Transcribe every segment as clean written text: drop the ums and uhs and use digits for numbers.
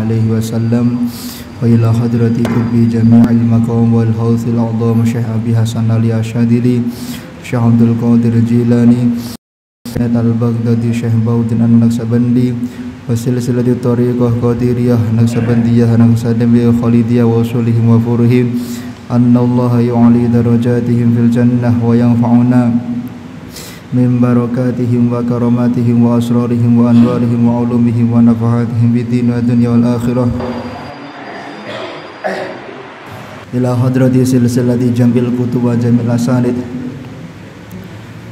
عليه وسلم وإلى حضرة قطب جميع المقام والحوض الأعظم شيخ أبي حسن علي الشاذلي شيخ عبد القادر الجيلاني البغدادي شيخ باودين النقشبندي وسلسلة الطريقة قادرية نقشبندية نقشبندية خالدية وصولهم وفورهم أن الله يعلي درجاتهم في الجنة وينفعنا من بركاتهم وكراماتهم وأسرارهم وأنوارهم وعلومهم ونفحاتهم في الدين والدنيا والآخرة إلى حضرة سلسلة جمع الكتب وجمع الأسانيد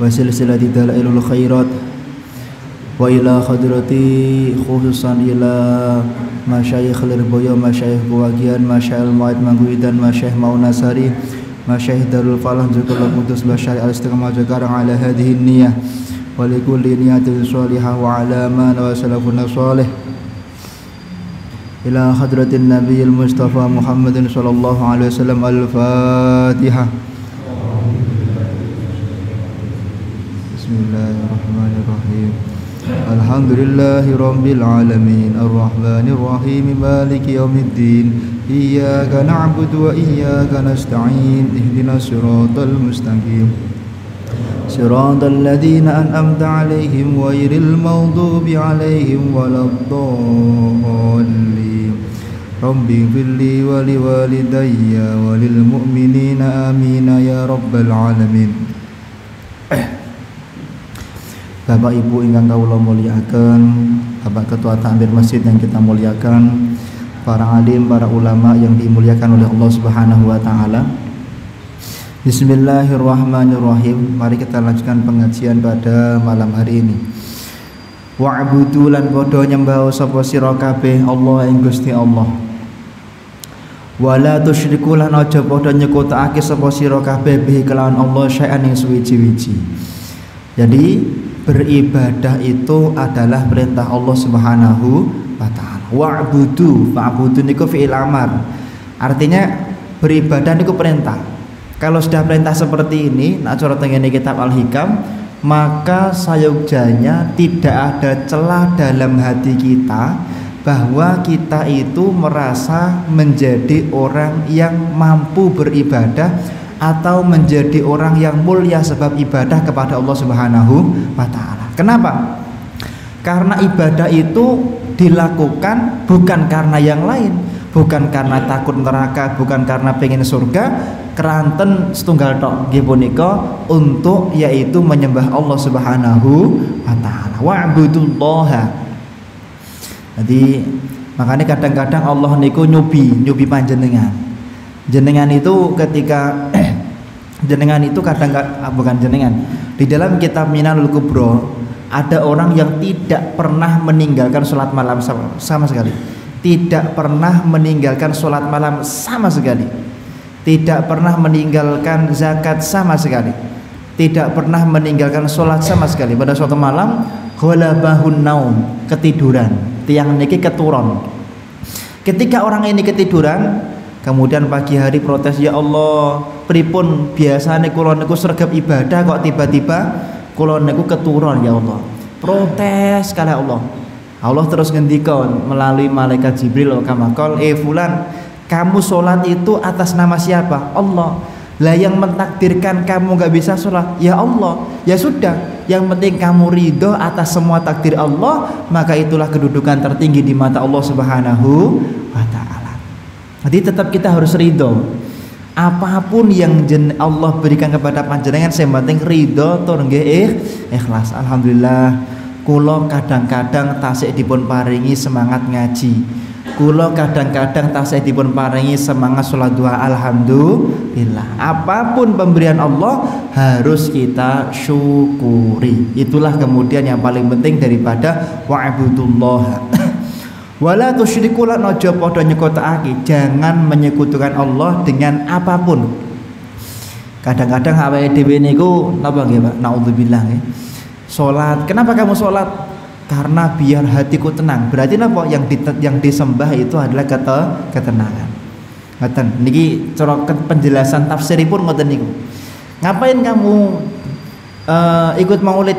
وسلسلة دلائل الخيرات وإلى حضرة خصوصا إلى مشايخ الربوية مشايخ Buwagian مشايخ الموعد Mangguidan مشايخ Maunasari مشايخ دار الفلاح ذكر القدس بشارع الاستقامة جكار على هذه النية ولكل نية صالحة وعلى ما نوى سلفنا الصالح إلى حضرة النبي المصطفى محمد صلى الله عليه وسلم الفاتحة. بسم الله الرحمن الرحيم الحمد لله رب العالمين الرحمن الرحيم مالك يوم الدين إياك نعبد وإياك نستعين اهدنا الصراط المستقيم صراط الذين أنعمت عليهم غير المغضوب عليهم ولا الضالين رب اغفر لي ولوالدي وللمؤمنين آمين يا رب العالمين. Bapak Ibu ingkang kawula mulyakaken, Bapak Ketua Takmir Masjid yang kita muliakan, para alim, para ulama yang dimuliakan oleh Allah Subhanahu wa taala. Bismillahirrahmanirrahim. Mari kita lanjutkan pengajian pada malam hari ini. Wa'budu lan padha nyembah sapa sira kabeh Allah ing Gusti Allah. Wala tusyriku lan aja padha nyekutakake sapa sira kabeh bihi kelawan Allah syai'an ing suwiji-wiji. Jadi beribadah itu adalah perintah Allah Subhanahu wa taala. Wa'budu, fa'budu niku fi'il amar. Artinya beribadah niku perintah. Kalau sudah perintah seperti ini, nak cara tengene kitab Al-Hikam, maka sayogjanya tidak ada celah dalam hati kita bahwa kita itu merasa menjadi orang yang mampu beribadah atau menjadi orang yang mulia sebab ibadah kepada Allah Subhanahu wa taala. Kenapa? Karena ibadah itu dilakukan bukan karena yang lain, bukan karena takut neraka, bukan karena pengen surga, keranten setunggal tok nggih punika untuk yaitu menyembah Allah Subhanahu wa taala. Wa'budullaha. Jadi makanya kadang-kadang Allah niku nyubi panjenengan. Jenengan itu ketika jenengan itu bukan jenengan. Di dalam kitab Minanul Kubro ada orang yang tidak pernah meninggalkan sholat malam sama sekali. Tidak pernah meninggalkan sholat malam sama sekali. Tidak pernah meninggalkan zakat sama sekali. Tidak pernah meninggalkan sholat sama sekali. Pada suatu malam ghalabahun naum, ketiduran. Tiang niki keturun. Ketika orang ini ketiduran, kemudian pagi hari protes, ya Allah, pripun biasane kula niku sregep ibadah kok tiba-tiba kula niku keturun ya Allah. Protes kali Allah. Allah terus ngendikon melalui malaikat Jibril kamakol, fulan, kamu sholat itu atas nama siapa? Allah. Lah yang mentakdirkan kamu gak bisa sholat, ya Allah. Ya sudah, yang penting kamu ridho atas semua takdir Allah, maka itulah kedudukan tertinggi di mata Allah Subhanahu wa ta'ala. Jadi tetap kita harus ridho. Apapun yang Allah berikan kepada panjenengan, yang penting ridho tur nggih ikhlas. Alhamdulillah, kula kadang-kadang tasik dipun paringi semangat ngaji. Kula kadang-kadang tasih dipun paringi semangat sholat duha. Alhamdulillah. Apapun pemberian Allah harus kita syukuri. Itulah kemudian yang paling penting daripada wa'budullah. Wala tusyriku lan aja padha nyekotakake, jangan menyekutukan Allah dengan apapun. Kadang-kadang awake dhewe niku napa nggih Pak? Naudzubillah nggih. Salat, kenapa kamu salat? Karena biar hatiku tenang. Berarti apa yang disembah itu adalah ketenangan. Ngoten niki cara penjelasan tafsiripun ngoten niku. Ngapain kamu ikut maulid?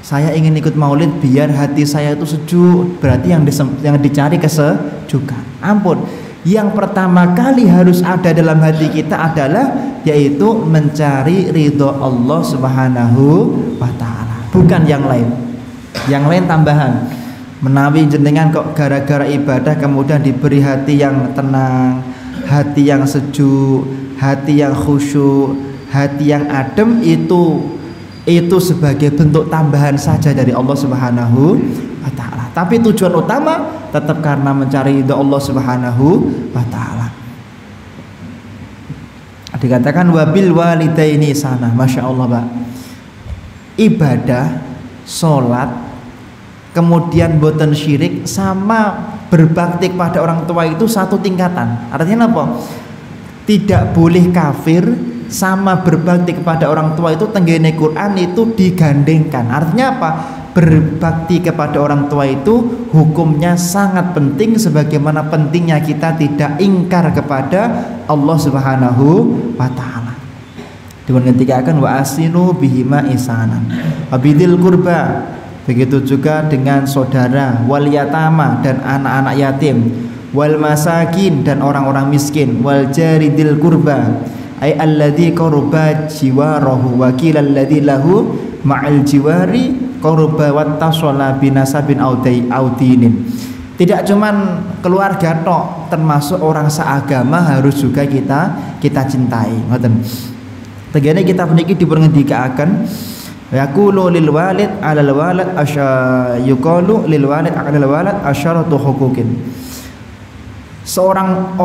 Saya ingin ikut maulid biar hati saya itu sejuk. Berarti yang dicari kesejukan. Ampun. Yang pertama kali harus ada dalam hati kita adalah yaitu mencari ridho Allah Subhanahu wa taala, bukan yang lain. Yang lain tambahan. Menawi jenengan kok gara-gara ibadah kemudian diberi hati yang tenang, hati yang sejuk, hati yang khusyuk, hati yang adem, itu sebagai bentuk tambahan saja dari Allah Subhanahu wa taala. Tapi tujuan utama tetap karena mencari ridha Allah Subhanahu wa taala. Dikatakan wabil walidaini sana, masya Allah Pak. Ibadah, sholat, kemudian boten syirik sama berbakti kepada orang tua itu satu tingkatan. Artinya apa? Tidak boleh kafir sama berbakti kepada orang tua itu tenggene Quran itu digandengkan. Artinya apa? Berbakti kepada orang tua itu hukumnya sangat penting, sebagaimana pentingnya kita tidak ingkar kepada Allah Subhanahu wa taala. Dikatakan wa asinu bihima ihsanan. Wabidil kurba, begitu juga dengan saudara, wal yatama dan anak-anak yatim, wal masakin dan orang-orang miskin, wal jaridil kurba ay alladzi qurba jiwarahu wa qila alladzi lahu ma'al jiwari qurba wattasala binasabin audinin. Tidak cuman keluarga tok, termasuk orang seagama harus juga kita cintai. Ngoten. Tegene kita puniki dipungendikaken yaqulu lil walid 'alal walad yuqalu lil walid 'alal walad asyaratu huquqin. Seorang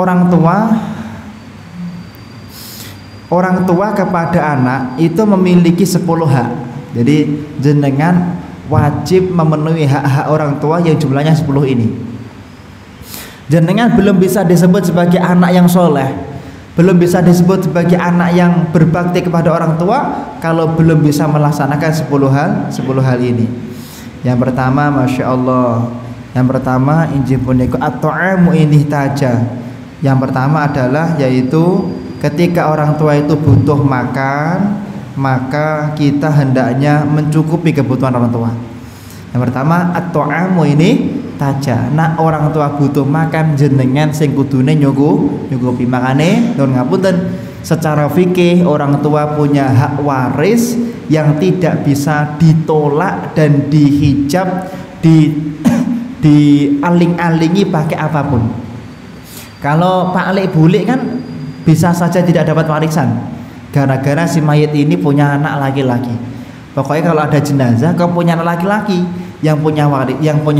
orang tua kepada anak itu memiliki 10 hak. Jadi jenengan wajib memenuhi hak-hak orang tua yang jumlahnya 10 ini. Jenengan belum bisa disebut sebagai anak yang soleh, belum bisa disebut sebagai anak yang berbakti kepada orang tua kalau belum bisa melaksanakan 10 hal ini. Yang pertama, masya Allah, yang pertama injil punika at-ta'amu ini taja. Yang pertama adalah yaitu ketika orang tua itu butuh makan, maka kita hendaknya mencukupi kebutuhan orang tua. Yang pertama at-ta'amu ini taja. Nak orang tua butuh makan, jenengan sing kudune nyukupi. Makane nuwun ngapunten, secara fikih orang tua punya hak waris yang tidak bisa ditolak dan dihijab, dialing-alingi pakai apapun. Kalau Pak Alik Bulik kan bisa saja tidak dapat warisan gara-gara si mayit ini punya anak laki-laki. Pokoknya kalau ada jenazah kau punya anak laki-laki yang punya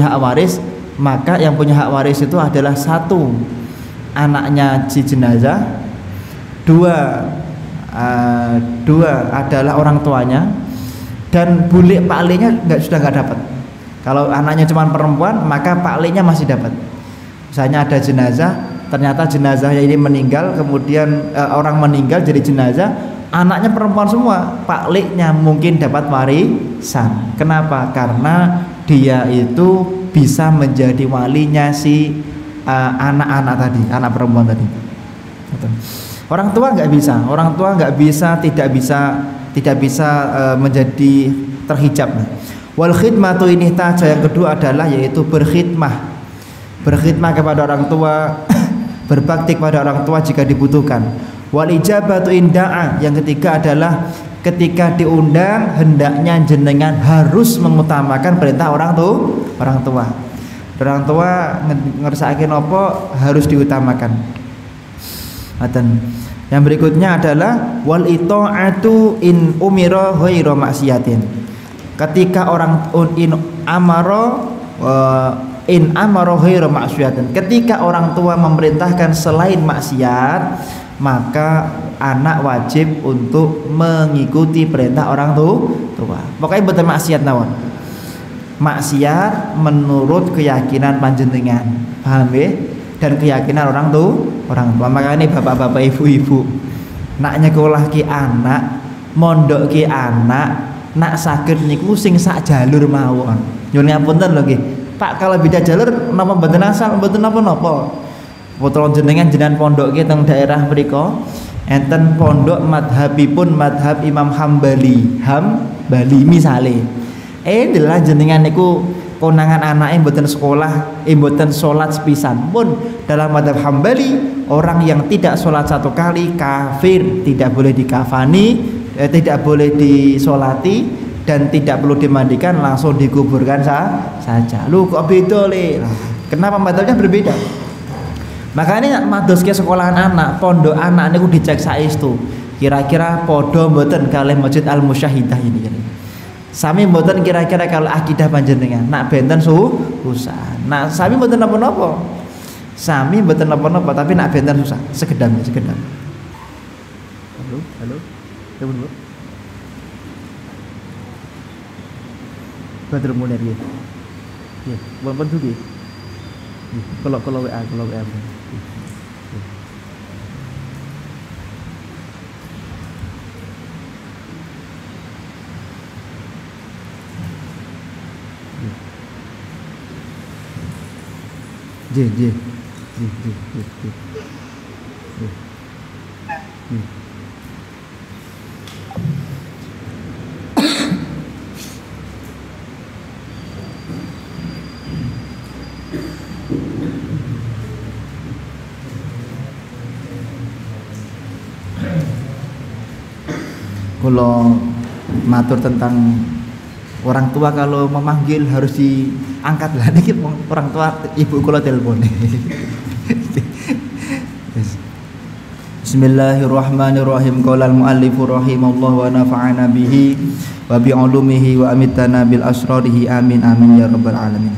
hak waris, maka yang punya hak waris itu adalah 1 anaknya si jenazah, 2 adalah orang tuanya, dan bulik Pak Aliknya sudah nggak dapat. Kalau anaknya cuma perempuan maka Pak Aliknya masih dapat. Misalnya ada jenazah, ternyata jenazahnya ini meninggal, kemudian orang meninggal jadi jenazah, anaknya perempuan semua, Pak Liknya mungkin dapat warisan. Kenapa? Karena dia itu bisa menjadi walinya si anak-anak tadi, anak perempuan tadi. Orang tua nggak bisa, tidak bisa menjadi terhijab. Wal khidmatu ini taja, yang kedua adalah yaitu berkhidmah kepada orang tua, berbakti kepada orang tua jika dibutuhkan. Wal ijabatu inda'a, yang ketiga adalah ketika diundang hendaknya jenengan harus mengutamakan perintah orang tua. Orang tua ngersakaken apa harus diutamakan. Yang berikutnya adalah wal ita'atu in umira ghaira maksiatin. Ketika orang in amara ghaira maksiatin, ketika orang tua memerintahkan selain maksiat, maka anak wajib untuk mengikuti perintah orang tua. Pokoknya betul maksiat nawon. Maksiat menurut keyakinan panjenengan, paham ya? Dan keyakinan orang tua. Makanya bapak-bapak, ibu-ibu, nak nyekolah ki anak, mondok ki anak, nak sakit niku sing sak jalur mawon. Nyuwun ngapunten lho nggih. Pak, kalau beda jalur napa mboten asal, mboten napa-napa. Putra jenengan pondok ki teng daerah mriku enten pondok madhabipun madhab Imam Hambali misale. Delah jenengan niku konangan anake mboten sekolah, mboten salat sepisan pun dalam madzhab Hambali orang yang tidak salat satu kali kafir, tidak boleh dikafani, tidak boleh disolati dan tidak perlu dimandikan, langsung dikuburkan saja. Lu kok beda le? Kenapa madzhabnya berbeda? Makanya madoske sekolahan anak, pondok anak niku dicek saestu. Kira-kira podo mboten kalih Masjid Al Musyahidah ini kan. Sami mboten kira-kira kalau akidah panjenengan nak benten susah. Nah, sami mboten napa-napa. Sami mboten napa-napa tapi nak benten susah. Sekedam. Halo. Temen Bu. Badrul Munir nggih. Nggih, pun dugi. Kalau WA. J. Kalau matur tentang orang tua kalau memanggil harus diangkat lah nih orang tua ibu kula telepon. Bismillahirrahmanirrahim. Qala al-muallif rahimallahu wa nafa'ana bihi wa bi ulumihi wa amitana bil asrarihi amin ya rabbal alamin.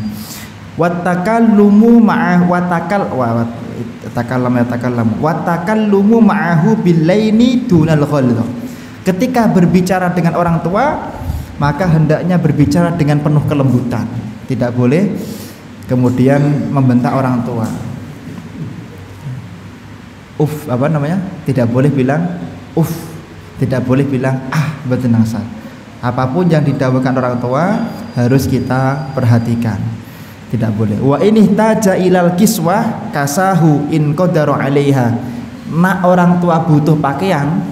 Wattakallumu ma'ahu wattakallumu ma'ahu bil laini dunal ghalidh. Ketika berbicara dengan orang tua maka hendaknya berbicara dengan penuh kelembutan, tidak boleh kemudian membentak orang tua. Tidak boleh bilang tidak boleh bilang betenangsa. Apapun yang didhawuhkan orang tua harus kita perhatikan, tidak boleh. Wa ini taja ilal kiswah kasahu in qadaru alaiha. Nak orang tua butuh pakaian,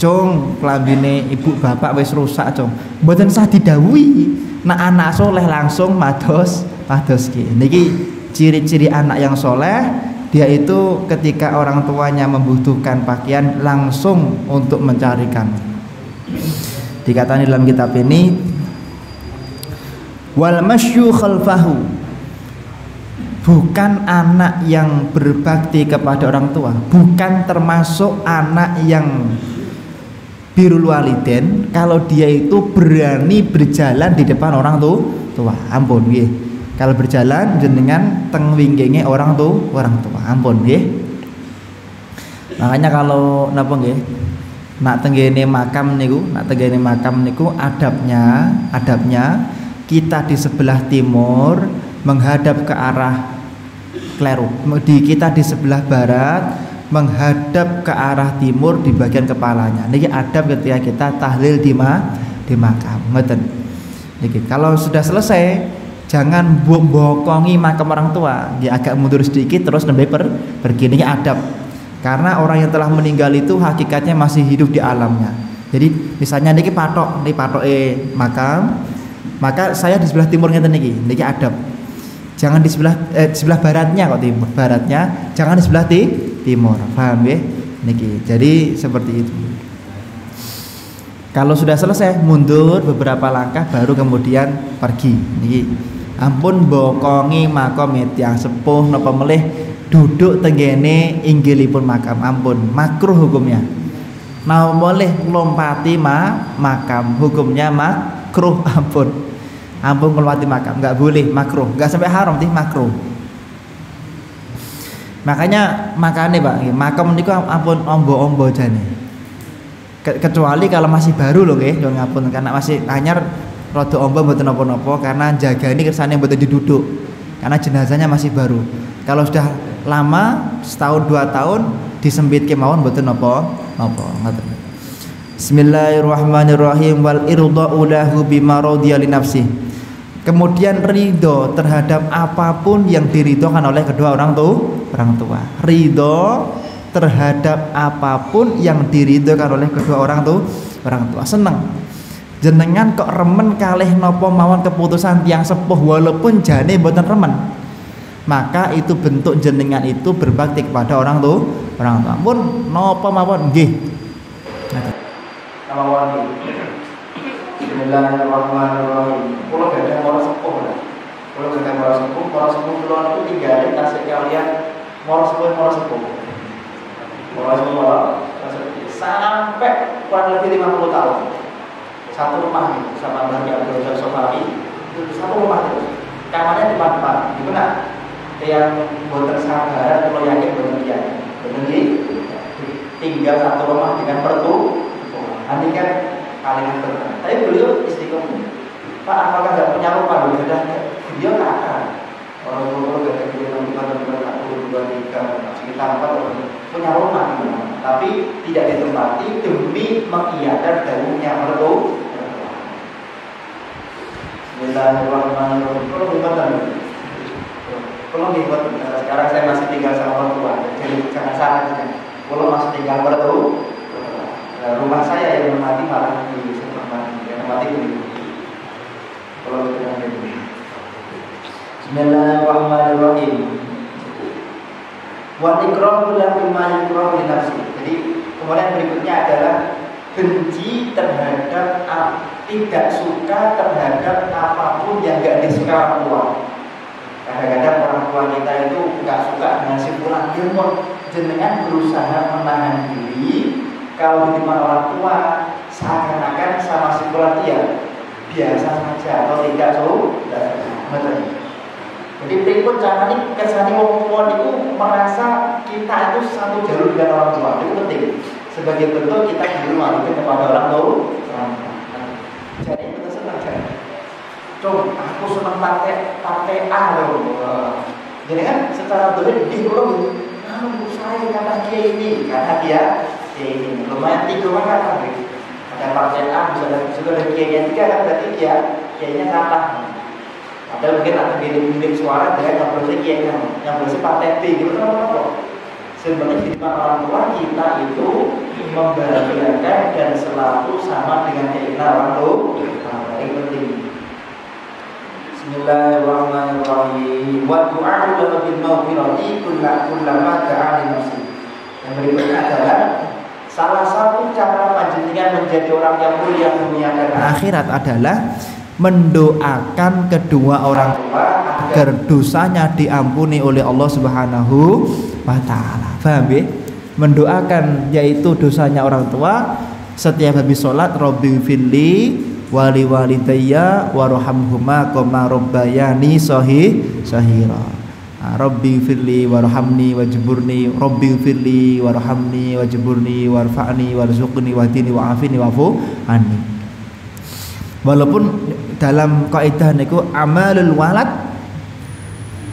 Cung, klambine ibu bapak wis rusak, Cung. Mboten sah didhawuhi. Nak anak soleh langsung mados ki. Niki ciri-ciri anak yang soleh, dia itu ketika orang tuanya membutuhkan pakaian langsung untuk mencarikan. Dikatakan dalam kitab ini wal masyu khalfahu, bukan anak yang berbakti kepada orang tua, bukan termasuk anak yang birrul walidain kalau dia itu berani berjalan di depan orang tua. Ampun nggih. Kalau berjalan jenengan teng winggenge orang tua. Ampun nggih. Makanya kalau napa nggih? Nak tenggene makam niku adabnya kita di sebelah timur menghadap ke arah kleru. Kita di sebelah barat menghadap ke arah timur di bagian kepalanya. Niki adab ketika kita tahlil di makam. Ngoten. Niki kalau sudah selesai jangan bokongi makam orang tua. Dia agak mundur sedikit terus nembe pergi. Niki adab. Karena orang yang telah meninggal itu hakikatnya masih hidup di alamnya. Jadi misalnya niki patoke makam, maka saya di sebelah timur ngeten niki adab. Jangan di sebelah baratnya kok timur. Baratnya jangan di sebelah timur, paham ya? Niki. Jadi seperti itu. Kalau sudah selesai mundur beberapa langkah baru kemudian pergi. Niki. Ampun bokongi makam yang sepuh napa melih duduk tenggene inggilipun makam. Ampun, makruh hukumnya. Nah boleh lompati makam, hukumnya makruh. Ampun ngelompati makam, nggak boleh, makruh. Nggak sampai haram makruh. Makanya Pak, makam niku ampun ombo-ombo jane. Kecuali kalau masih baru loh nggih, nyuwun ngapun karena masih anyar rada ombo mboten napa-napa karena jagani kersane mboten diduduk. Karena jenazahnya masih baru. Kalau sudah lama setahun 2 tahun disempit kemawon mboten napa-napa. Ngoten. Bismillahirrahmanirrahim wal irda'u lahu bima radiya li nafsi. Kemudian ridho terhadap apapun yang diridhokan oleh kedua orang tua. Ridho terhadap apapun yang diridhokan oleh kedua orang tua. Senang. Jenengan kok remen kalih napa mawon keputusan tiyang sepuh walaupun jane mboten remen. Maka itu bentuk jenengan itu berbakti kepada orang tua. Pun napa mawon nggih. Mawon nggih. Bismillahirrahmanirrahim. Kula gadah para sepuh lah. Kula gadah para sepuh kula niku tinggal tasik kalian para sepuh. Sampai kurang lebih 50 tahun. Satu rumah itu sama Mbah Abdul Razak Somali itu satu rumah itu. Kamarnya depan-depan. Itu nak yang boten sabaran kalau yakin boten yakin. Bener nggih? Tinggal satu rumah dengan mertu. Nanti kan kalian tenang. Tapi beliau istiqomah. Pak, apakah tidak punya rumah? Beliau kakak. Orang-orang gak ada kegiatan aku 2-3 sekitar 4 punya rumah gitu. Tapi tidak ditempati demi mengiyakan dawuhnya mertu. Bismillahirrahmanirrahim. Kalau ngikut sekarang saya masih tinggal sama orang tua, jadi jangan salah juga. Kalau masih tinggal mertu, rumah saya yang mati malah di sebelah yang mati di. Kalau kita begini. Bismillahirrahmanirrahim. Wa ikrahu lahu ma yukrahu li nafsi. Jadi kemudian berikutnya adalah benci terhadap tidak suka terhadap apapun yang tidak disuka orang tua. Kadang-kadang orang tua kita itu tidak suka dengan si fulan, jenengan berusaha menahan diri. Kalau di depan orang tua seakan-akan sama si fulan dia biasa saja atau tidak suka. Jadi berikut jangan nih kesannya wong tua itu merasa kita itu satu jalur dengan orang tua. Itu penting. Sebagai bentuk kita dihormati kepada orang tua. Jadi kita senang kan. Cung, aku senang pakai A loh. Jadi kan secara dolen dihormati. Saya kata dia ini karena dia ini lumayan 3 kata. Ada partai A bisa ada kiainya 3 kan berarti dia kiainya kalah. Ada mungkin ada milik suara dengan yang bersih kiainya, yang bersih partai B gitu kan apa? Sebenarnya di depan orang tua kita itu membahagiakan dan selalu sama dengan keinginan orang tua. Yang penting. Bismillahirrahmanirrahim. Wa du'a'u lahu bil maghfirati kullama da'a li nafsi. Yang berikutnya adalah salah satu cara panjenengan menjadi orang yang mulia dunia dan akhirat adalah mendoakan kedua orang tua agar dosanya diampuni oleh Allah Subhanahu wa taala. Paham ya? Mendoakan yaitu dosanya orang tua setiap habis sholat, Rabbi firli wali walidayya warhamhuma kama rabbayani shahira. Rabbi firli warhamni wajburni, Rabbi firli warhamni wajburni warfa'ni warzuqni wahdini wa'afini wa'fu anni. Walaupun dalam kaidah niku amalul walad,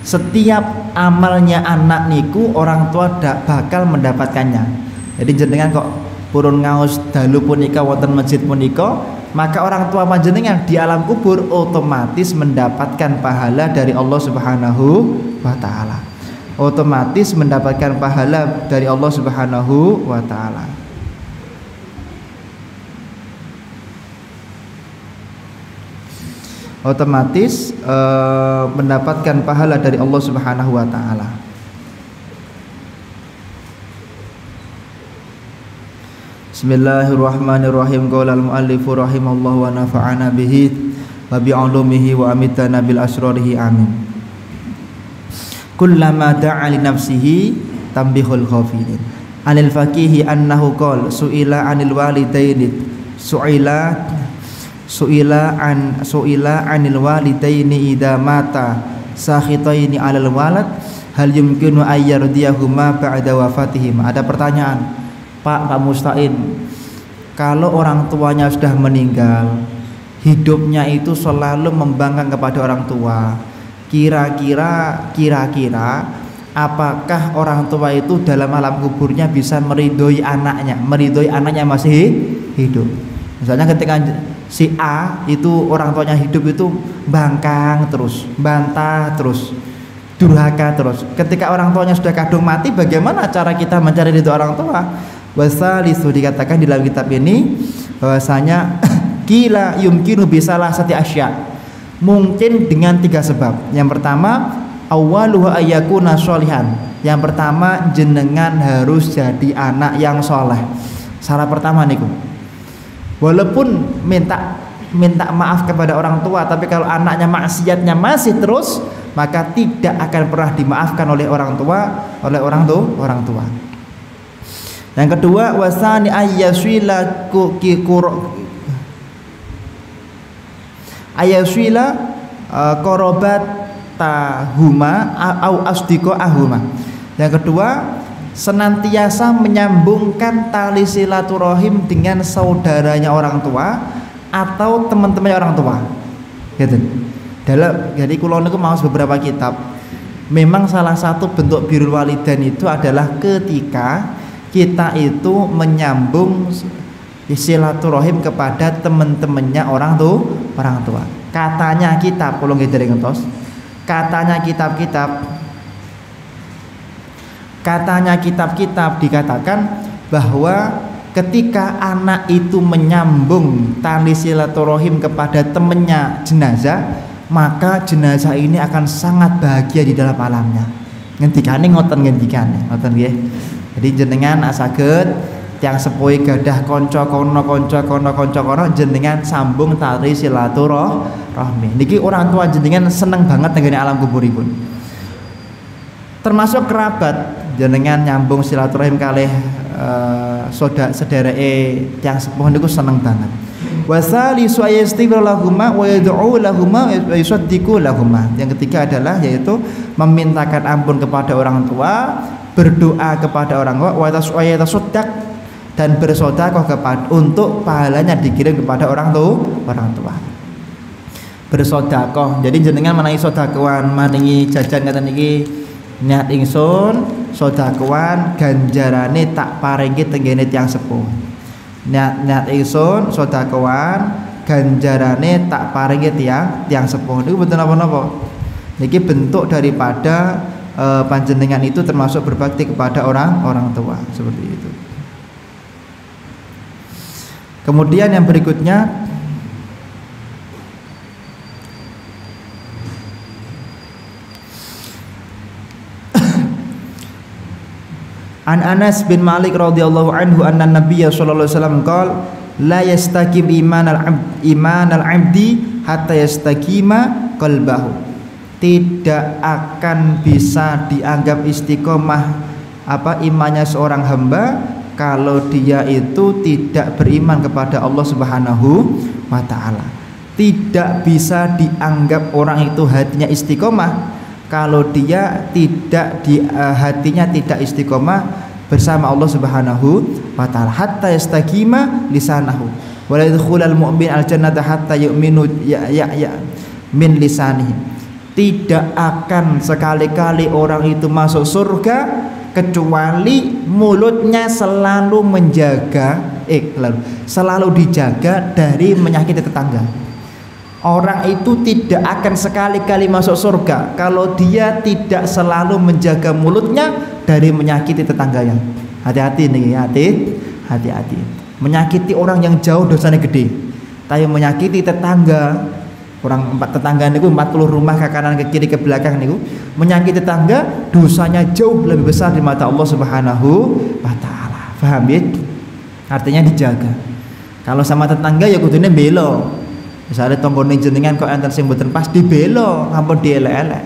setiap amalnya anak niku orang tua tidak bakal mendapatkannya. Jadi jenengan kok purun ngaos dalu punika wonten masjid punika, maka orang tua panjenengan di alam kubur otomatis mendapatkan pahala dari Allah Subhanahu wa taala. Otomatis mendapatkan pahala dari Allah Subhanahu wa taala. Otomatis mendapatkan pahala dari Allah Subhanahu wa taala. Bismillahirrahmanirrahim. Qala al-muallifu rahimallahu wa nafa'ana bihi wa bi 'ulumihi wa amitana bil asrarihi amin. Kullama da'a li nafsihi tambihul ghafilin. Anil faqihi annahu qala su'ila 'anil walidaini su'ila anil walidaini idza mata sakhitaini 'alal walad hal yumkinu ayyardiyahuma ba'da wafatihim. Ada pertanyaan, Pak Mustain, kalau orang tuanya sudah meninggal, hidupnya itu selalu membangkang kepada orang tua, kira-kira apakah orang tua itu dalam alam kuburnya bisa meridhoi anaknya masih hidup? Misalnya ketika si A itu orang tuanya hidup itu bangkang terus, bantah terus, durhaka terus. Ketika orang tuanya sudah kadung mati, bagaimana cara kita mencari ridho orang tua? Wasalisu, dikatakan di dalam kitab ini bahwasanya Kila yumkinu bisalah sati asya. Mungkin dengan 3 sebab. Yang pertama, awwaluhu ayyakuna sholihan. Yang pertama, jenengan harus jadi anak yang soleh. Syarat pertama niku. Walaupun minta maaf kepada orang tua, tapi kalau anaknya maksiatnya masih terus, maka tidak akan pernah dimaafkan oleh orang tua. Yang kedua, wasani ayyaswila korobat tahuma au asdiko ahuma. Yang kedua, senantiasa menyambungkan tali silaturahim dengan saudaranya orang tua atau teman-temannya orang tua. Gitu. Jadi kula niku maos beberapa kitab. Memang salah satu bentuk birrul walidain itu adalah ketika kita itu menyambung silaturahim kepada teman-temannya orang tua. Katanya kitab, kula nggih dereng ngertos. Katanya kitab-kitab dikatakan bahwa ketika anak itu menyambung tali silaturahim kepada temannya jenazah, maka jenazah ini akan sangat bahagia di dalam alamnya. Ngendikane ngoten nggih. Jadi jenengan asaged yang sepuh gadah kanca kono jenengan sambung tali silaturahmi. Niki orang tua jenengan seneng banget dengan alam kuburipun. Termasuk kerabat jenengan nyambung silaturahim kalih sedereke yang sepuh niku seneng banget. Wasalisu ayastighfiru lahumma wa yad'u lahumma wa yusaddiqu lahumma. Yang ketiga adalah yaitu memintakan ampun kepada orang tua, berdoa kepada orang tua, wa tasaddaq dan bersedekah kepada untuk pahalanya dikirim kepada orang tua. Bersedekah. Jadi jenengan menawi sedekahan maringi jajan ngaten niki niat ingsun sedekahan ganjarane tak paringi tenggene tiyang sepuh. Niat ingsun sedekahan ganjarane tak paringi tiyang sepuh. Niku mboten napa-napa. Niki bentuk daripada panjenengan itu termasuk berbakti kepada orang tua, seperti itu. Kemudian yang berikutnya, An Anas bin Malik radhiyallahu anhu anna Nabiyya sallallahu alaihi wasallam qala la yastaqim imanal abdi hatta yastaqima qalbahu. Tidak akan bisa dianggap istiqomah imannya seorang hamba kalau dia itu tidak beriman kepada Allah Subhanahu wa taala. Tidak bisa dianggap orang itu hatinya istiqomah kalau dia hatinya tidak istiqomah bersama Allah Subhanahu wa taala. Hatta yastaqima lisanahu wa la yadkhulul mu'min al-jannata hatta yu'minu min lisanihi. Tidak akan sekali-kali orang itu masuk surga kecuali mulutnya selalu dijaga dari menyakiti tetangga. Orang itu tidak akan sekali-kali masuk surga kalau dia tidak selalu menjaga mulutnya dari menyakiti tetangganya. Hati-hati nih, hati-hati. Menyakiti orang yang jauh dosanya gede, tapi menyakiti tetangga, orang tetangga niku 40 rumah ke kanan ke kiri ke belakang niku, menyakiti tetangga dosanya jauh lebih besar di mata Allah Subhanahu wa taala. Paham ya? Artinya dijaga. Kalau sama tetangga ya kudune belo. Misalnya tonggone jenengan kok enten sing mboten pas dibelo, ampun dielek-elek.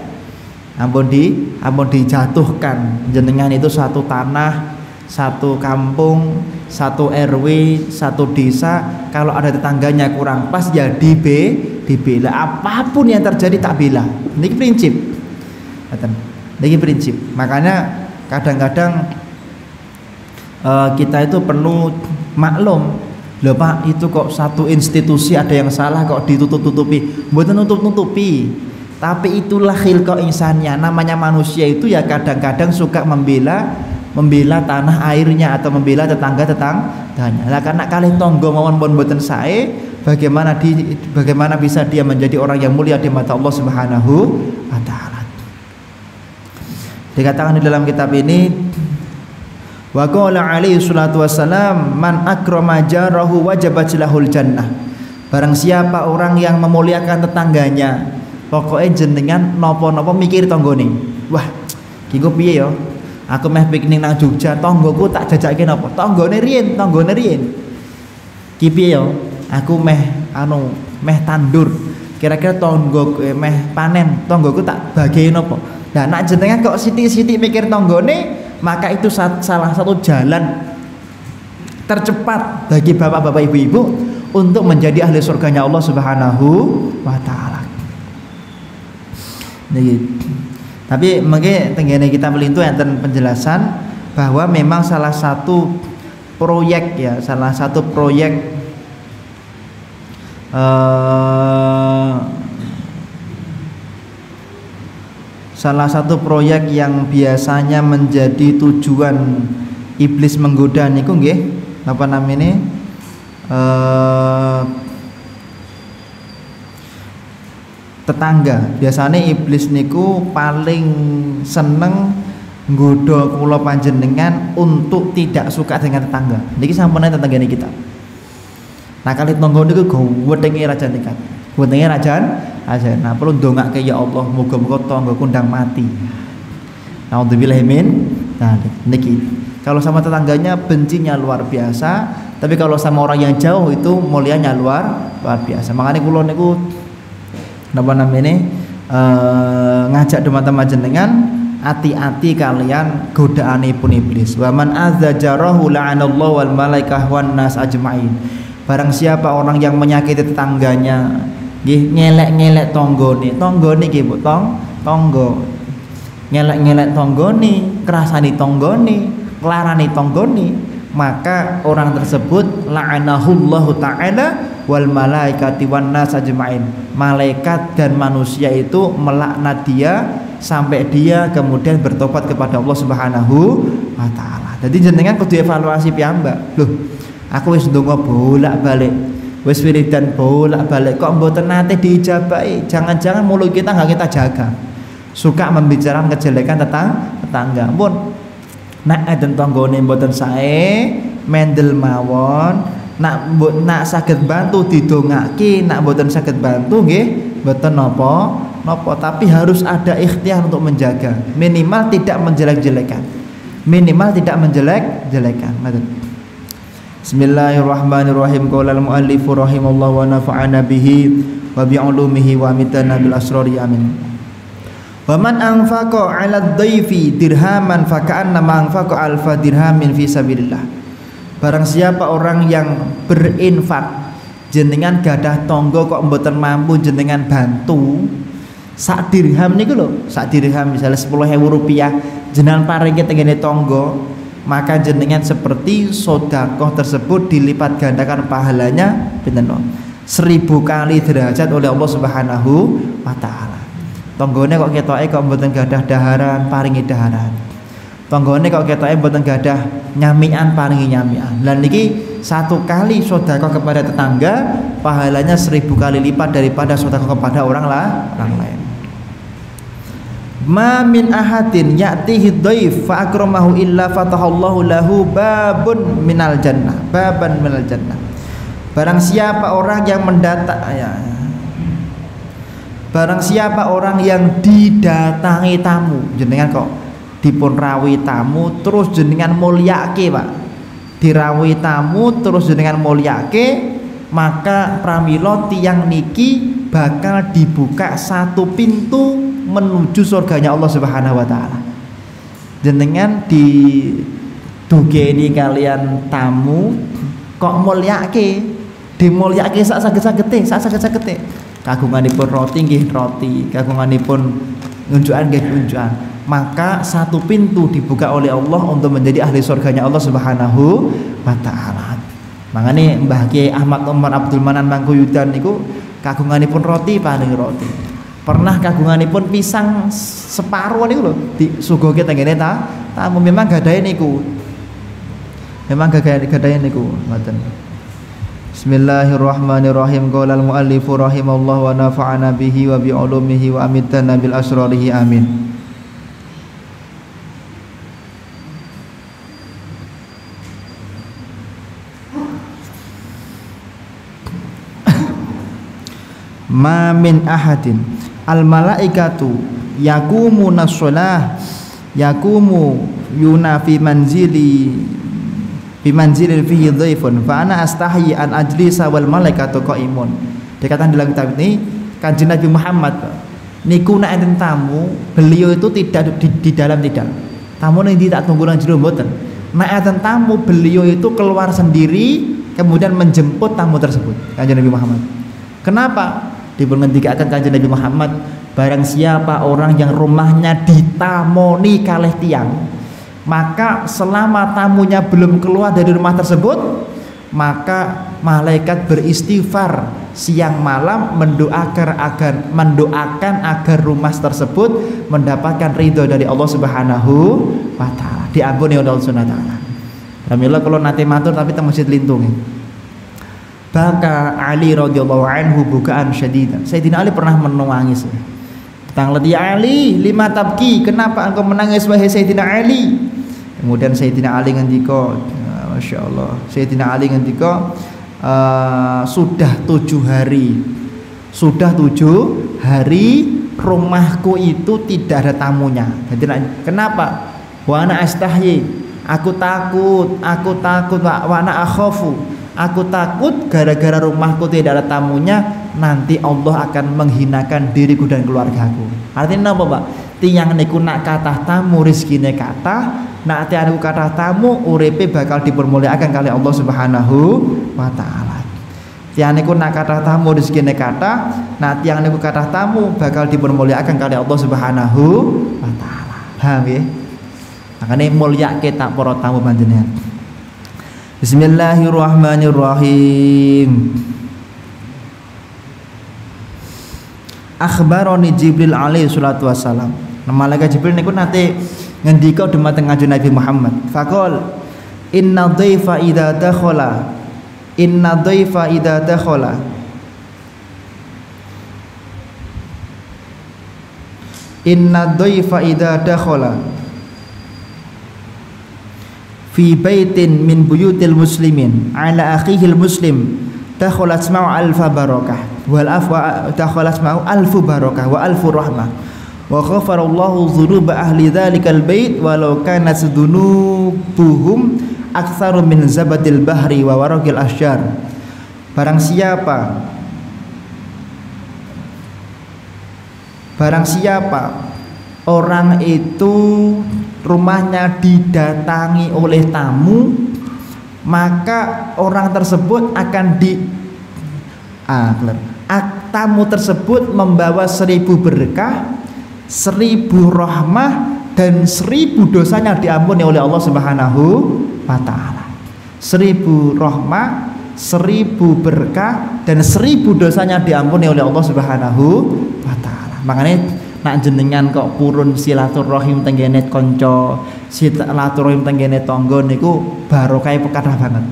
Ampun dijatuhkan. Jenengan itu satu tanah, satu kampung, satu RW, satu desa, kalau ada tetangganya kurang pas ya dibela. Apapun yang terjadi tak bela. Niki prinsip. Niki prinsip. Makanya kadang-kadang kita itu perlu maklum. Loh Pak, itu kok satu institusi ada yang salah kok ditutup-tutupi. Mboten nutup-nutupi. Tapi itulah khilqah insannya. Namanya manusia itu ya kadang-kadang suka membela tanah airnya atau membela tetangga-tetangganya. Lah karena kalih tangga mawon pun mboten sae, bagaimana bisa dia menjadi orang yang mulia di mata Allah Subhanahu wa taala. Dikatakan di dalam kitab ini, wa qala alaihi salatu wassalam man akrama jarahu wajabat lahul jannah. Barang siapa orang yang memuliakan tetangganya, pokoknya jenengan nopo-nopo mikir tanggane. Wah, iki ku piye ya? Aku meh piknik nang Jogja, tanggoku tak jajake napa? Tanggane riyen. Ki piye ya? Aku meh meh tandur. Kira-kira tanggoku meh panen, tanggoku tak bagiin napa? Nah, nek jenengan kok sithik-sithik mikir tanggane, maka itu salah satu jalan tercepat bagi bapak-bapak ibu-ibu untuk menjadi ahli surganya Allah Subhanahu wa taala. Tapi mungkin tenggene kita melintu enten penjelasan bahwa memang salah satu proyek yang biasanya menjadi tujuan iblis menggoda niku nggih apa namanya tetangga. Biasanya iblis niku paling seneng nggoda kula panjenengan untuk tidak suka dengan tetangga. Niki sampun tetanggane kita. Nah kali tangga niku gwedenge raja nikat. Gwedenge rajan aja. Nah perlu ndongake ya Allah muga-muga tanggaku ndang mati. Nauzubillah min. Nah niki kalau sama tetangganya bencinya luar biasa, tapi kalau sama orang yang jauh itu mulianya luar biasa. Makanya kula niku napa namanya ngajak teman-teman jenengan hati-hati kalian godaanipun iblis. Wa man azzajarahu la'anallahu wal malaikah wan nas ajmain. Barang siapa orang yang menyakiti tetangganya, nggih ngelek-ngelek tanggane nggih Bu, tangga. Ngelek-ngelek tanggane, kerasani tanggane, larani tanggane, maka orang tersebut la'anahullahu ta'ala wal malaikati wan nas ajmain. Malaikat dan manusia itu melaknat dia sampai dia kemudian bertobat kepada Allah Subhanahu wa taala. Jadi jenengan kudu evaluasi piyambak. Loh, aku wis ndonga bolak-balik, wis wiridan bolak-balik kok mboten nate diijabahi. Jangan-jangan mulut kita enggak kita jaga. Suka membicarakan kejelekan tetangga. Ampun. Nak eden tanggane mboten sae, mendel mawon. Nak saged bantu didongake, nak mboten saged bantu nggih mboten napa, tapi harus ada ikhtiar untuk menjaga. Minimal tidak menjelek-jelekan. Bismillahirrahmanirrahim. Qala al-muallif rahimallahu wa nafa'ana bihi wa bi 'ulumihi wa amitana bil asrari amin. Wa man anfaqa 'ala dhaifi dirhaman fa ka'annama anfaqa alfa dirhamin fi sabilillah. Barang siapa orang yang berinfak, jenengan gadah tangga kok mboten mampu jenengan bantu, sak dirham niku lho, sak dirham misalnya 10.000 rupiah jenengan paringi tengene tangga, maka jenengan seperti sedekah tersebut dilipat gandakan pahalanya pinten 1000 kali derajat oleh Allah Subhanahu wa taala. Tanggane kok ketoke kok mboten gadah daharan, paringi daharan. Tanggane kok ketoke mboten gadah nyamikan, paringi nyamikan. Lan niki satu kali sedekah kepada tetangga pahalanya 1000 kali lipat daripada sedekah kepada orang lain. Ma min ahadin ya'tihi dhaif fa akramahu illa fatahallahu lahu baban minal jannah. Barang siapa orang yang barang siapa orang yang didatangi tamu, jenengan kok dipun rawuhi tamu terus jenengan mulyake, Pak. Dirawuhi tamu terus jenengan mulyake, maka pramila tiyang niki bakal dibuka satu pintu menuju surganya Allah Subhanahu wa taala. Jenengan didugeni kalian tamu kok mulyake, dimulyake sak saged-sagede. Kagunganipun roti nggih roti, kagunganipun unjukan nggih unjukan. Maka satu pintu dibuka oleh Allah untuk menjadi ahli surganya Allah Subhanahu wa taala. Mangane Mbah Kiai Ahmad Umar Abdul Manan Mangkuyudan niku kagunganipun roti paling roti. Pernah kagunganipun pisang separuh niku lho disuguhke tengene tamu memang gadahe niku. Ngoten. Bismillahirrahmanirrahim. Qala al-muallif rahimallahu wa nafa'ana bihi wa bi 'ulumihi wa amitana bil asrarihi amin. ma min ahadin al malaikatu yakumuna shalah yakumu yunafi manzili bimanzilil fihi dhaifun fa ana astahyi an ajlisa wal malaikatu qaimun. Dikatakan dalam kitab ini Kanjeng Nabi Muhammad niku nek enten tamu, beliau itu tidak di dalam tidak. Tamu ning tak tunggu nang jero mboten. Nek enten tamu, beliau itu keluar sendiri kemudian menjemput tamu tersebut. Kanjeng Nabi Muhammad. Kenapa? Dipengendikaken Kanjeng Nabi Muhammad, barang siapa orang yang rumahnya ditamoni kalih tiang, maka selama tamunya belum keluar dari rumah tersebut, maka malaikat beristighfar siang malam mendoakan agar rumah tersebut mendapatkan ridho dari Allah Subhanahu wa taala, diampuni oleh Allah Subhanahu wa taala. Alhamdulillah kalau nate matur tapi teng masjid lintung. Baka Ali radhiyallahu anhu bukaan syadidan. Sayyidina Ali pernah menangis. Tang ya Ali, lima tabki, kenapa engkau menangis wahai Sayyidina Ali? Kemudian Sayyidina Ali ngendika, Masya Allah, Sayyidina Ali ngendika, sudah 7 hari rumahku itu tidak ada tamunya. Jadi kenapa? Wa ana astahyi, aku takut wa ana akhafu, aku takut gara-gara rumahku tidak ada tamunya nanti Allah akan menghinakan diriku dan keluargaku. Artinya apa, Pak? Tiyang niku nak kathah tamu rezekine kathah, nak tiang niku kathah tamu uripe bakal dipermuliakan kali Allah Subhanahu wa taala. Tiang niku nak kathah tamu rezekine kathah, nak tiang niku kathah tamu bakal dipermuliakan kali Allah Subhanahu wa taala. Paham nggih? Makane mulyake tak para tamu panjenengan. Bismillahirrahmanirrahim. Akhbaroni Jibril alaihi salatu wassalam. Malaikat Jibril niku nate ngendika dumateng Kanjeng Nabi Muhammad. Faqol inna dhaifa idza dakhala fi baitin min buyutil muslimin ala akhihil muslim dakhalat ma'u alfa barakah wal afwa dakhalat ma'u alfu barakah wa alfu rahmah wa ghafarallahu dzunuba ahli dzalikal bait walau kanat dunubuhum aktsaru min zabadil bahri wa waraqil asyjar. Barang siapa orang itu rumahnya didatangi oleh tamu, maka orang tersebut akan tamu tersebut membawa 1000 berkah, 1000 rahmah, dan 1000 dosanya diampuni oleh Allah Subhanahu wa taala. 1000 rahmah, 1000 berkah, dan 1000 dosanya diampuni oleh Allah Subhanahu wa taala. Makanya nak jenengan kok purun silaturahim tenggene kanca, silaturahim tenggene tangga niku barokah kathah banget.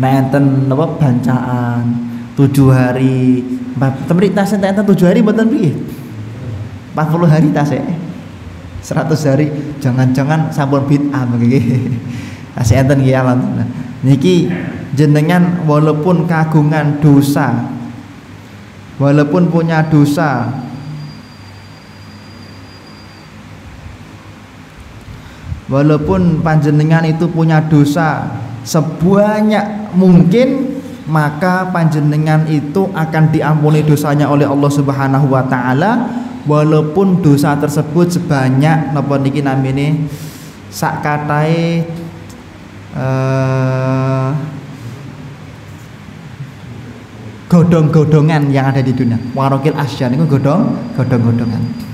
Nek enten napa bancaan 7 hari, temrit tas enten 7 hari mboten piye? 40 hari tas 100 hari jangan-jangan sampun bid'ah begini. Tas enten nggih alhamdulillah. Niki jenengan walaupun kagungan dosa, walaupun punya dosa, walaupun panjenengan itu punya dosa sebanyak mungkin, maka panjenengan itu akan diampuni dosanya oleh Allah Subhanahu wa taala, walaupun dosa tersebut sebanyak napa niki namine sak katahe godhong-godhongan yang ada di dunia. Waraqil asyjar niku godhong-godhongan.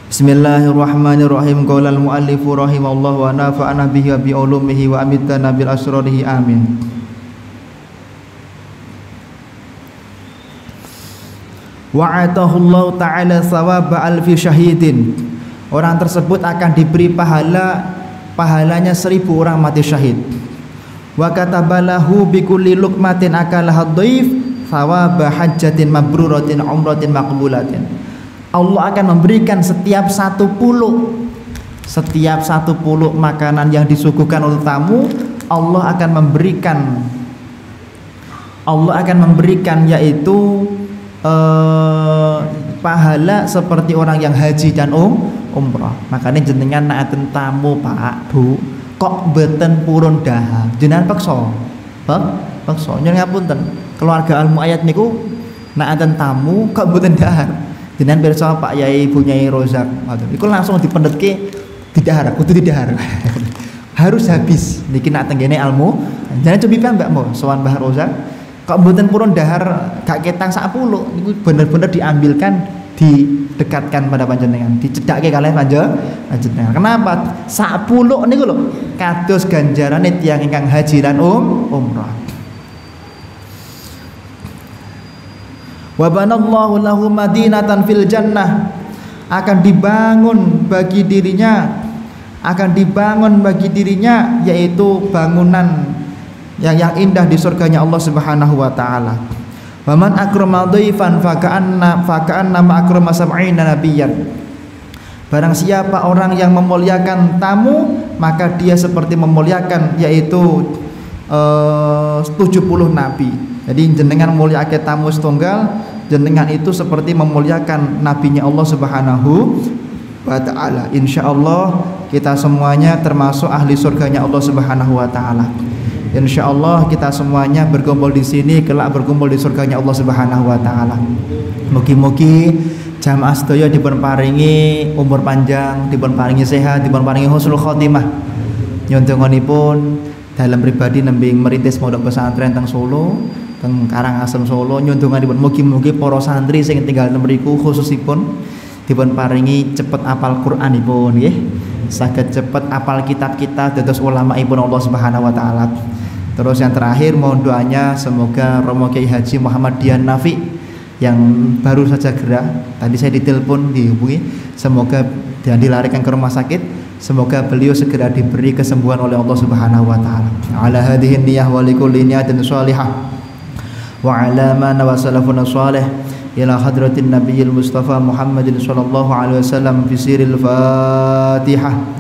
Bismillahirrahmanirrahim. Qala al-muallifu rahimallahu wa nafa'ana bihi wa bi ulumihi wa amitana bil asrarihi amin. Wa'atahullahu ta'ala thawaba alfi syahidin. Orang tersebut akan diberi pahalanya 1000 orang mati syahid. Wa katabalahu bi kulli luqmatin akalaha dhaif thawaba hajjatin mabruratin umratin maqbulatin. Allah akan memberikan setiap satu puluk makanan yang disuguhkan oleh tamu, Allah akan Allah akan memberikan yaitu pahala seperti orang yang haji dan umrah. Makanya jenengan naaten tamu Pak Bu kok beten purun dahar jenengan peksa nyuwun ngapunten keluarga Al Muayyad niku naaten tamu kok beten dahar jenengan pirsa Pak Yai Bu Nyai Rozak iku langsung dipendhetke didahar kudu didahar harus habis niki nak tenggene ilmu jenengan cobi Mbak Mo sowan Mbah Rozak kok mboten purun dahar gak ketang 10 niku bener-bener diambilkan didekatkan pada panjenengan dicedhakke kalih panjenengan kenapa 10 niku lho kados ganjarane tiyang ingkang haji lan umrah wa banallahu lahu madinatan fil jannah akan dibangun bagi dirinya yaitu bangunan yang indah di surganya Allah Subhanahu wa taala. Wa man akrama dhaifan faka'anna ma akrama sab'ina nabiyyan. Barang siapa orang yang memuliakan tamu, maka dia seperti memuliakan yaitu 70 nabi. Jadi jenengan mulyake tamu setunggal, jenengan itu seperti memuliakan nabinya Allah Subhanahu wa taala. Insyaallah kita semuanya termasuk ahli surganya Allah Subhanahu wa taala. Insyaallah kita semuanya berkumpul di sini kelak berkumpul di surganya Allah Subhanahu wa taala. Mugi-mugi jamaah sedaya dipun paringi umur panjang, dipun paringi sehat, dipun paringi husnul khotimah. Nyuwun donganipun dalam pribadi nembe merintis pondok pesantren teng Solo, teng Karangasem Solo. Nyuwun donganipun mugi-mugi para santri sing tinggal mriku khususipun dipun paringi cepet apal Qur'anipun nggih. Saged cepet apal kitab-kitab dados ulamaipun Allah Subhanahu wa taala. Terus yang terakhir mohon doanya semoga Romo Kiai Haji Muhammad Dian Nafi yang baru saja gerah tadi saya ditelepon dihubungi semoga dan dilarikan ke rumah sakit semoga beliau segera diberi kesembuhan oleh Allah Subhanahu wa taala. Ala hadhihi niyyah wa likulli niyatin shalihah wa ala ma nawasalafun shalih ila hadratin nabiyil mustafa Muhammadin sallallahu alaihi wasallam fi siril Fatihah.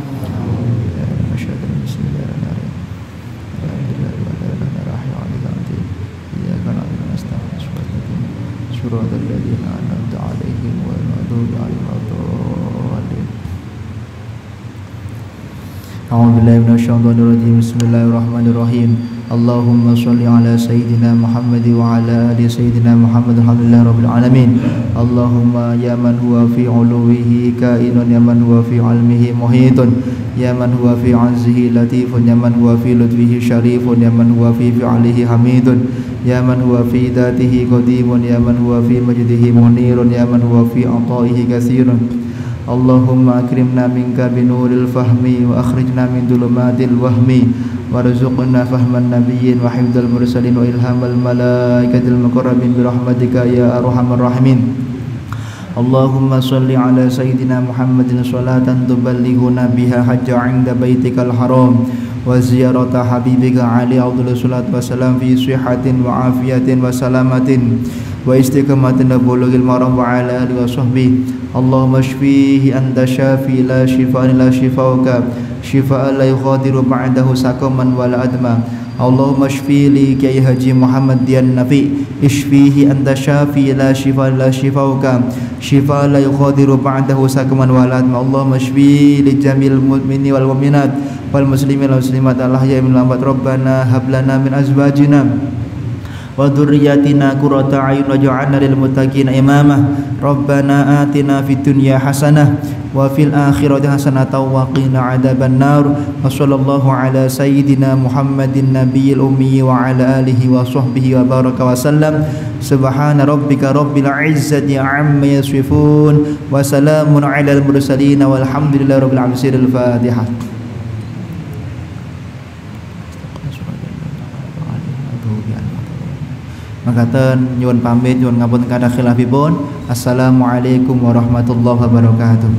A'udzubillahi minasyaitonirrajim. Bismillahirrahmanirrahim. Allahumma shalli ala sayyidina Muhammad wa ala ali sayyidina Muhammad alhamdulillahi rabbil alamin. Allahumma ya man huwa fi uluwihi kainun ya man huwa fi ilmihi muhitun ya man huwa fi azzihi latifun ya man huwa fi lutfihi syarifun ya man huwa fi fi'lihi hamidun ya man huwa fi dhatihi qadimun ya man huwa fi majdihi munirun ya man huwa fi ata'ihi katsirun. Allahumma akrimna minka binuril fahmi wa akhrijna min dhulumatil wahmi warzuqna fahman nabiyyin wa hifdzal mursalin wa ilhamal malaikatil muqarrabin bi rahmatika ya arhamar rahimin. Allahumma shalli ala sayyidina Muhammadin sholatan tuballighuna biha hajja 'inda baitikal haram wa ziyarata habibika ali afdhalus salatu wassalam fi sihhatin wa afiyatin wa salamatin wa istiqamatin bulughil maram wa ala alihi wa sahbihi. Allahumma shfihi anta syafi la shifaa illa shifauka shifaa la yughadiru ba'dahu saqaman wala adma. Allahumma shfi li Kiai Haji Muhammad Dian Nafi ishfihi anta syafi la shifaa illa shifauka shifaa la yughadiru ba'dahu saqaman wala adma. Allahumma shfi li jamil mu'mini wal mu'minat wal muslimin wal muslimat al ahya'i minhum amwat. Rabbana hab lana min azwajina wa dzurriyyatina qurrata a'yun waj'alna lil muttaqina imama. Rabbana atina fid dunya hasanah wa fil akhirati hasanatan wa qina adzaban nar. Wa sallallahu ala sayyidina Muhammadin nabiyil ummi wa ala alihi wa sahbihi wa baraka wa sallam. Subhana rabbika rabbil izzati amma yasifun wa salamun alal mursalin walhamdulillahi rabbil alamin. Al-Fatihah. Makaten nyuwun pamit nyuwun ngapunten kada khilafipun. Assalamualaikum warahmatullahi wabarakatuh.